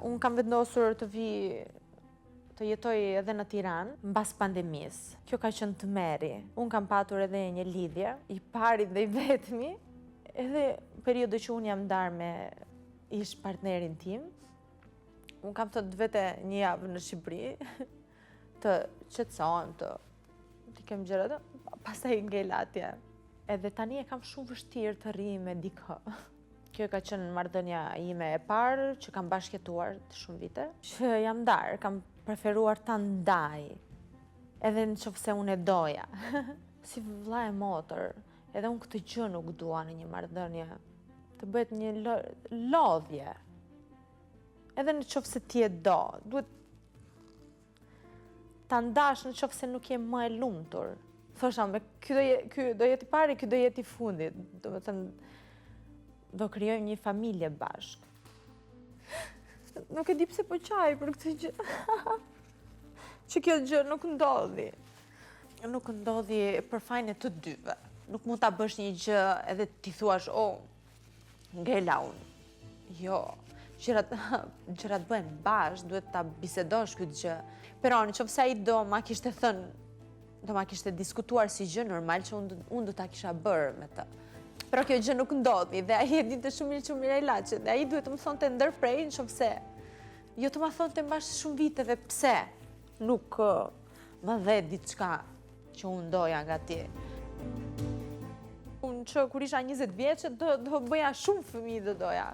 Unë kam vendosur të jetoj edhe në Tiranë mbas pandemisë. Kjo ka qenë tmerri. Unë kam patur edhe një lidhje, i pari dhe i vetmi, edhe periudhë që unë jam ndarë me ish partnerin tim. Unë kam thënë vete një javë në Shqipëri, të qetësohem, të kem gjëra, pastaj ngel atje. Edhe tani e kam shumë vështirë të rri me dikë. Kjo ka qenë marrëdhënia ime e parë që kam bashkëjetuar të shumë vite. Që jam ndarë, kam preferuar ta ndaj, edhe nëse unë e doja. Si vëlla e motër, edhe unë këtë gjë nuk dua në një marrëdhënie, të bëhet një lodhje. Edhe nëse ti e do, duhet ta ndash nëse nuk je më e lumtur. Thosha, ky do jetë i pari, ky do jetë i fundit. Domethënë, do krijojmë një familje bashkë. Nuk e di pse po qaj për këtë gjë. Që kjo gjë nuk ndodhi. Nuk ndodhi për fajin e të dyve. Nuk mund ta bësh një gjë edhe ti thuash, ngela unë. Jo, gjërat bëhen bashkë, duhet ta bisedosh këtë gjë. Pero nëse ai do ma kishte thënë, do ma kishte diskutuar si gjë normal që unë do ta kisha bërë me të. Pero kjo gjë nuk ndodhi dhe ai e dinte shumë mirë ilaçe dhe ai duhet të më thonte ndërprej nëse jo të më thonte mbash shumë vite dhe pse nuk më dhe diçka që unë doja nga ti. Unë që kur isha 20 vjeçë do bëja shumë fëmijë do doja.